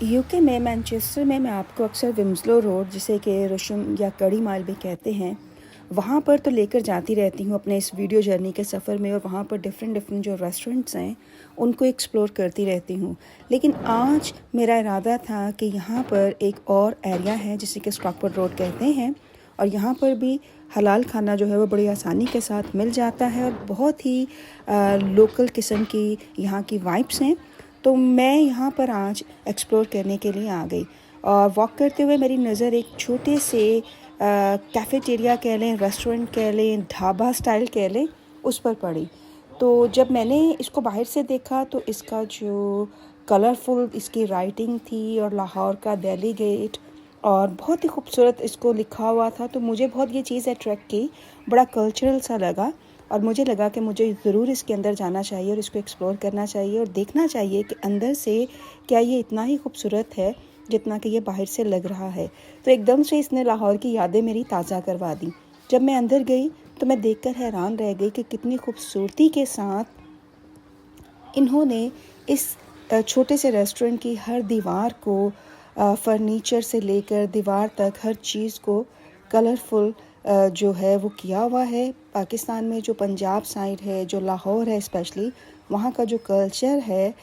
UK में Manchester में मैं आपको अक्सर विम्सलो रोड, जिसे कि रुशम या कड़ी माल भी कहते हैं, वहाँ पर तो लेकर जाती रहती हूँ अपने इस वीडियो जर्नी के सफ़र में। और वहाँ पर डिफरेंट जो रेस्टोरेंट्स हैं उनको एक्सप्लोर करती रहती हूँ। लेकिन आज मेरा इरादा था कि यहाँ पर एक और एरिया है जिसे कि स्टॉकपोर्ट रोड कहते हैं, और यहाँ पर भी हलाल खाना जो है वो बड़ी आसानी के साथ मिल जाता है और बहुत ही लोकल किस्म की यहाँ की वाइब्स हैं। तो मैं यहाँ पर आज एक्सप्लोर करने के लिए आ गई, और वॉक करते हुए मेरी नज़र एक छोटे से कैफ़ेटेरिया कह लें, रेस्टोरेंट कह लें, ढाबा स्टाइल कह लें, उस पर पड़ी। तो जब मैंने इसको बाहर से देखा तो इसका जो कलरफुल इसकी राइटिंग थी और लाहौर का दिल्ली गेट और बहुत ही खूबसूरत इसको लिखा हुआ था, तो मुझे बहुत ये चीज़ अट्रैक्ट की, बड़ा कल्चरल सा लगा। और मुझे लगा कि मुझे ज़रूर इसके अंदर जाना चाहिए और इसको एक्सप्लोर करना चाहिए और देखना चाहिए कि अंदर से क्या ये इतना ही खूबसूरत है जितना कि ये बाहर से लग रहा है। तो एकदम से इसने लाहौर की यादें मेरी ताज़ा करवा दी। जब मैं अंदर गई तो मैं देखकर हैरान रह गई कि कितनी खूबसूरती के साथ इन्होंने इस छोटे से रेस्टोरेंट की हर दीवार को, फर्नीचर से लेकर दीवार तक हर चीज़ को कलरफुल जो है वो किया हुआ है। पाकिस्तान में जो पंजाब साइड है, जो लाहौर है स्पेशली, वहाँ का जो कल्चर है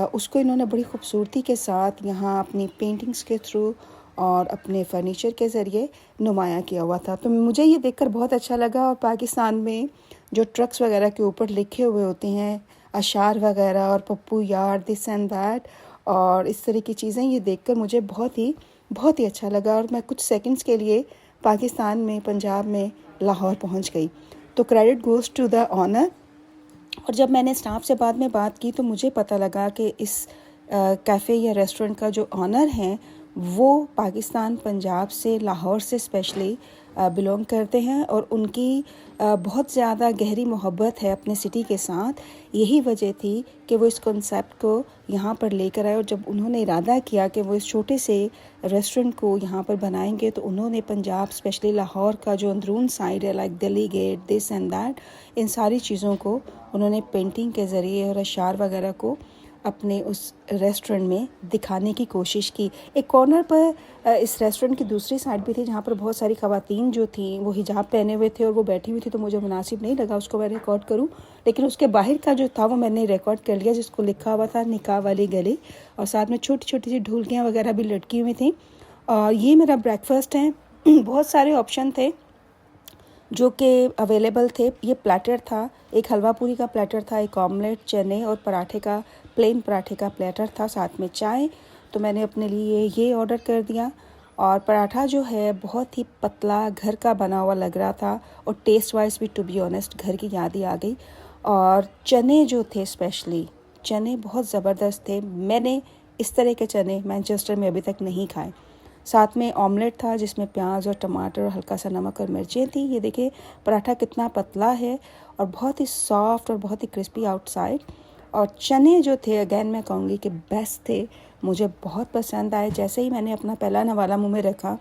उसको इन्होंने बड़ी खूबसूरती के साथ यहाँ अपनी पेंटिंग्स के थ्रू और अपने फर्नीचर के ज़रिए नुमाया किया हुआ था। तो मुझे ये देखकर बहुत अच्छा लगा। और पाकिस्तान में जो ट्रक्स वगैरह के ऊपर लिखे हुए होते हैं अशार वगैरह और पप्पू यार, दिस एंड दैट और इस तरह की चीज़ें, ये देखकर मुझे बहुत ही अच्छा लगा। और मैं कुछ सेकंड्स के लिए पाकिस्तान में, पंजाब में, लाहौर पहुंच गई। तो credit goes to the honour. और जब मैंने स्टाफ से बाद में बात की तो मुझे पता लगा कि इस कैफ़े या रेस्टोरेंट का जो ऑनर हैं वो पाकिस्तान, पंजाब से, लाहौर से स्पेशली बिलोंग करते हैं और उनकी बहुत ज़्यादा गहरी मोहब्बत है अपने सिटी के साथ। यही वजह थी कि वो इस कॉन्सेप्ट को यहाँ पर लेकर आए। और जब उन्होंने इरादा किया कि वो इस छोटे से रेस्टोरेंट को यहाँ पर बनाएंगे तो उन्होंने पंजाब, स्पेशली लाहौर का जो अंदरून साइड है, like Delhi gate, this and that, इन सारी चीज़ों को उन्होंने पेंटिंग के ज़रिए और अशार वगैरह को अपने उस रेस्टोरेंट में दिखाने की कोशिश की। एक कॉर्नर पर इस रेस्टोरेंट की दूसरी साइड भी थी जहाँ पर बहुत सारी ख़वातीन जो थी वो हिजाब पहने हुए थे और वो बैठी हुई थी, तो मुझे मुनासिब नहीं लगा उसको मैं रिकॉर्ड करूँ। लेकिन उसके बाहर का जो था वो मैंने रिकॉर्ड कर लिया, जिसको लिखा हुआ था निकाह वाली गली, और साथ में छोटी छोटी सी ढोलकियाँ वगैरह भी लटकी हुई थी। और ये मेरा ब्रेकफास्ट है। बहुत सारे ऑप्शन थे जो कि अवेलेबल थे। ये प्लेटर था, एक हलवा पूरी का प्लेटर था, एक ऑमलेट, चने और पराठे का, प्लेन पराठे का प्लेटर था, साथ में चाय। तो मैंने अपने लिए ये ऑर्डर कर दिया। और पराठा जो है बहुत ही पतला, घर का बना हुआ लग रहा था और टेस्ट वाइज भी, टू बी ऑनेस्ट, घर की याद ही आ गई। और चने जो थे, स्पेशली चने बहुत ज़बरदस्त थे। मैंने इस तरह के चने मैनचेस्टर में अभी तक नहीं खाए। साथ में ऑमलेट था जिसमें प्याज और टमाटर और हल्का सा नमक और मिर्चें थी। ये देखिए पराठा कितना पतला है और बहुत ही सॉफ्ट और बहुत ही क्रिस्पी आउटसाइड। और चने जो थे, अगेन मैं कहूँगी कि बेस्ट थे, मुझे बहुत पसंद आए। जैसे ही मैंने अपना पहला नवाला मुंह में रखा,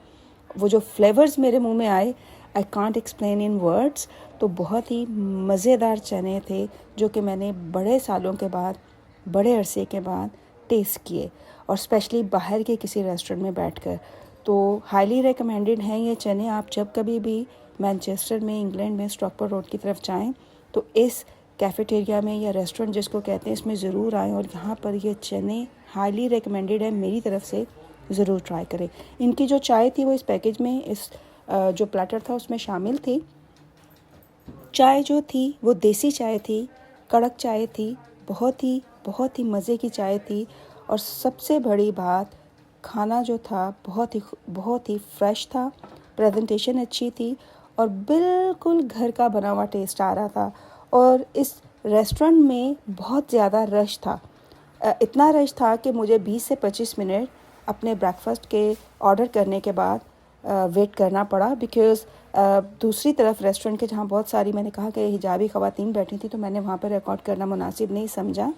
वो जो फ्लेवर्स मेरे मुंह में आए, I can't explain in words. तो बहुत ही मज़ेदार चने थे जो कि मैंने बड़े सालों के बाद, बड़े अरसे के बाद टेस्ट किए, और स्पेशली बाहर के किसी रेस्टोरेंट में बैठकर। तो हाईली रिकमेंडेड हैं ये चने। आप जब कभी भी मैनचेस्टर में, इंग्लैंड में, स्टॉकपोर्ट रोड की तरफ जाएं तो इस कैफ़ेटेरिया में या रेस्टोरेंट जिसको कहते हैं, इसमें ज़रूर आएँ। और यहाँ पर ये चने हाईली रिकमेंडेड है, मेरी तरफ से ज़रूर ट्राई करें। इनकी जो चाय थी वो इस पैकेज में, इस जो प्लेटर था उसमें शामिल थी। चाय जो थी वो देसी चाय थी, कड़क चाय थी, बहुत ही मज़े की चाय थी। और सबसे बड़ी बात, खाना जो था बहुत ही फ्रेश था, प्रेजेंटेशन अच्छी थी और बिल्कुल घर का बना हुआ टेस्ट आ रहा था। और इस रेस्टोरेंट में बहुत ज़्यादा रश था। इतना रश था कि मुझे 20 से 25 मिनट अपने ब्रेकफास्ट के ऑर्डर करने के बाद वेट करना पड़ा, बिकॉज़ दूसरी तरफ रेस्टोरेंट के, जहाँ बहुत सारी, मैंने कहा कि हिजाबी ख़वातीन बैठी थी, तो मैंने वहाँ पर रिकॉर्ड करना मुनासिब नहीं समझा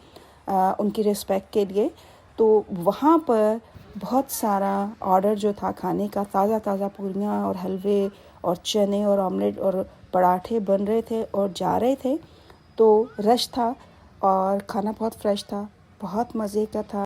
उनकी रिस्पेक्ट के लिए। तो वहाँ पर बहुत सारा ऑर्डर जो था खाने का, ताज़ा पूरियाँ और हलवे और चने और ऑमलेट और पराठे बन रहे थे और जा रहे थे। तो रश था और खाना बहुत फ्रेश था, बहुत मज़े का था।